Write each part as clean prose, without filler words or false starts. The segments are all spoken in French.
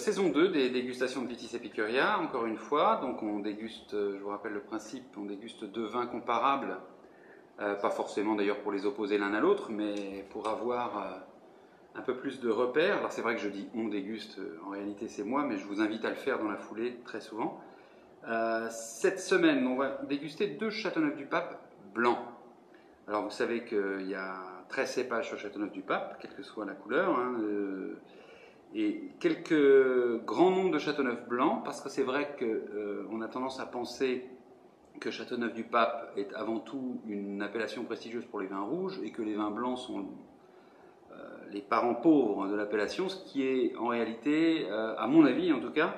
Saison 2 des dégustations de Vitis Epicuria, encore une fois. Donc on déguste, je vous rappelle le principe, on déguste deux vins comparables, pas forcément d'ailleurs pour les opposer l'un à l'autre, mais pour avoir un peu plus de repères. Alors c'est vrai que je dis on déguste, en réalité c'est moi, mais je vous invite à le faire dans la foulée très souvent. Cette semaine, on va déguster deux Châteauneuf-du-Pape blancs. Alors vous savez qu'il y a 13 cépages sur Châteauneuf-du-Pape, quelle que soit la couleur, et quelques grands noms de Châteauneuf blanc, parce que c'est vrai qu'on a tendance à penser que Châteauneuf-du-Pape est avant tout une appellation prestigieuse pour les vins rouges et que les vins blancs sont les parents pauvres de l'appellation, ce qui est en réalité, à mon avis en tout cas,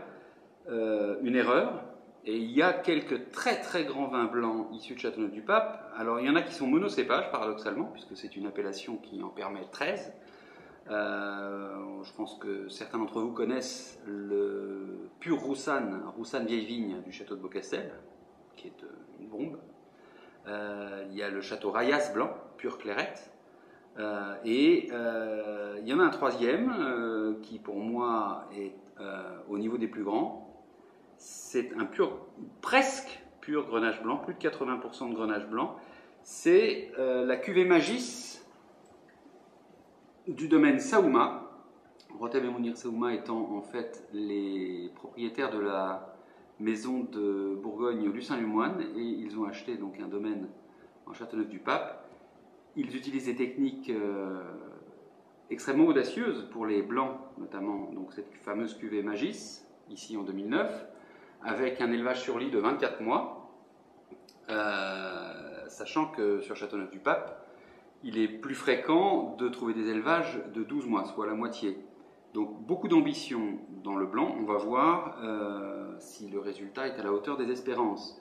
une erreur. Et il y a quelques très très grands vins blancs issus de Châteauneuf-du-Pape. Alors il y en a qui sont monocépages paradoxalement, puisque c'est une appellation qui en permet 13. Je pense que certains d'entre vous connaissent le pur Roussanne vieille vigne du château de Beaucastel, qui est une bombe. Il y a le château Rayas blanc, pur clairette. Il y en a un troisième qui pour moi est au niveau des plus grands. C'est un presque pur grenache blanc, plus de 80% de grenache blanc. C'est la cuvée Magis du domaine Saouma. Rotem et Mounir Saouma étant en fait les propriétaires de la maison de Bourgogne au Lucin-Lumoine, et ils ont acheté donc un domaine en Châteauneuf-du-Pape. Ils utilisent des techniques extrêmement audacieuses pour les blancs, notamment donc cette fameuse cuvée Magis, ici en 2009, avec un élevage sur lit de 24 mois, sachant que sur Châteauneuf-du-Pape, il est plus fréquent de trouver des élevages de 12 mois, soit la moitié. Donc beaucoup d'ambition dans le blanc, on va voir si le résultat est à la hauteur des espérances.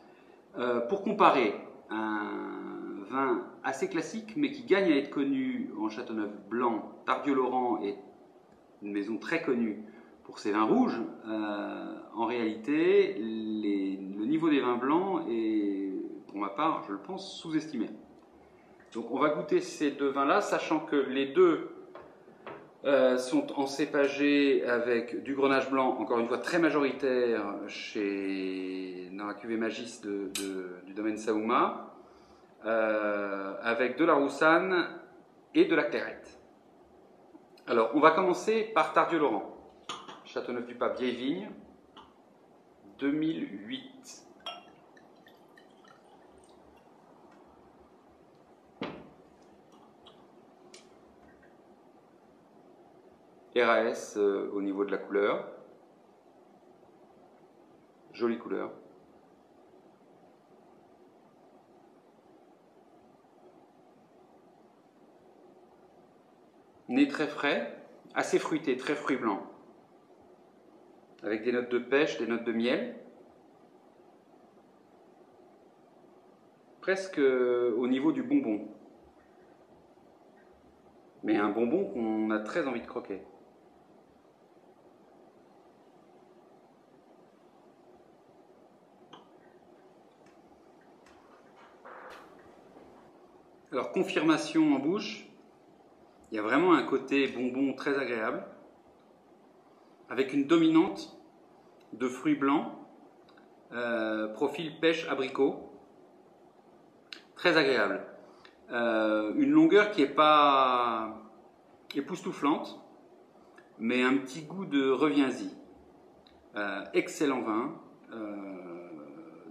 Pour comparer, un vin assez classique, mais qui gagne à être connu en Châteauneuf blanc, Tardieu-Laurent est une maison très connue pour ses vins rouges. En réalité, le niveau des vins blancs est, pour ma part, je le pense, sous-estimé. Donc on va goûter ces deux vins-là, sachant que les deux sont encépagés avec du grenache blanc, encore une fois très majoritaire dans la cuvée Magis du domaine Saouma, avec de la Roussanne et de la Clairette. Alors on va commencer par Tardieu-Laurent, Châteauneuf-du-Pape vieille vigne, 2008. RAS au niveau de la couleur, jolie couleur. Nez très frais, assez fruité, très fruit blanc, avec des notes de pêche, des notes de miel, presque au niveau du bonbon, mais un bonbon qu'on a très envie de croquer. Alors, confirmation en bouche, il y a vraiment un côté bonbon très agréable, avec une dominante de fruits blancs, profil pêche abricot, très agréable. Une longueur qui n'est pas époustouflante, mais un petit goût de reviens-y. Excellent vin,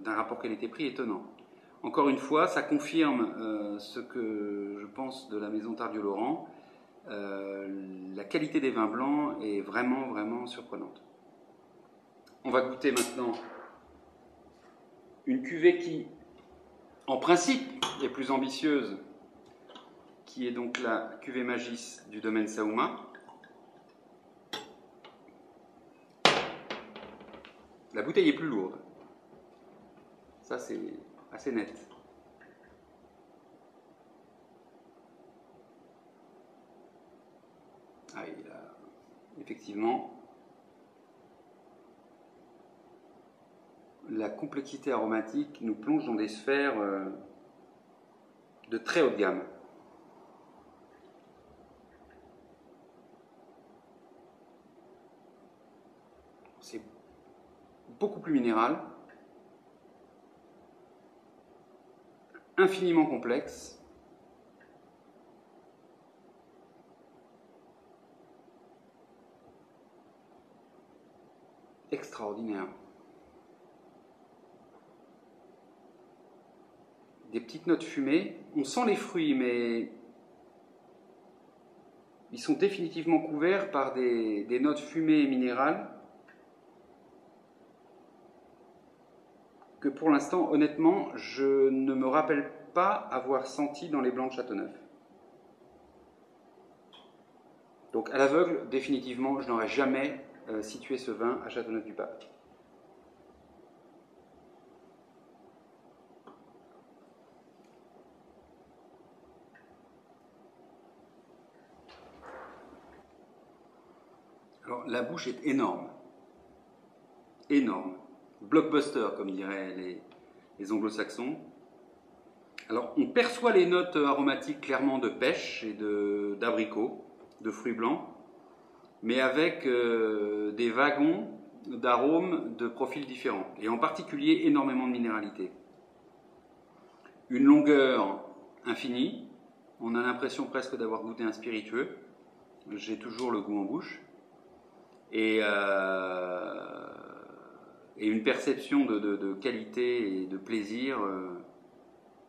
d'un rapport qualité-prix étonnant. Encore une fois, ça confirme ce que je pense de la maison Tardieu-Laurent. La qualité des vins blancs est vraiment, vraiment surprenante. On va goûter maintenant une cuvée qui, en principe, est plus ambitieuse, qui est donc la cuvée Magis du domaine Saouma. La bouteille est plus lourde. Ça, c'est assez net. Ah, effectivement, la complexité aromatique nous plonge dans des sphères de très haut de gamme. C'est beaucoup plus minéral, infiniment complexe, extraordinaire. Des petites notes fumées. On sent les fruits, mais ils sont définitivement couverts par des notes fumées et minérales que pour l'instant, honnêtement, je ne me rappelle pas avoir senti dans les blancs de Châteauneuf. Donc à l'aveugle, définitivement, je n'aurais jamais situé ce vin à Châteauneuf-du-Pape. Alors la bouche est énorme. Énorme. Blockbuster, comme diraient les anglo-saxons. Alors, on perçoit les notes aromatiques clairement de pêche et d'abricot, de fruits blancs, mais avec des wagons d'arômes de profils différents, et en particulier énormément de minéralité. Une longueur infinie, on a l'impression presque d'avoir goûté un spiritueux, j'ai toujours le goût en bouche, et une perception de qualité et de plaisir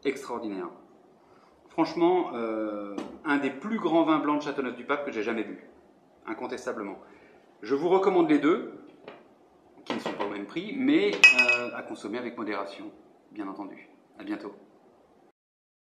extraordinaire. Franchement, un des plus grands vins blancs de Châteauneuf-du-Pape que j'ai jamais bu, incontestablement. Je vous recommande les deux, qui ne sont pas au même prix, mais à consommer avec modération, bien entendu. À bientôt.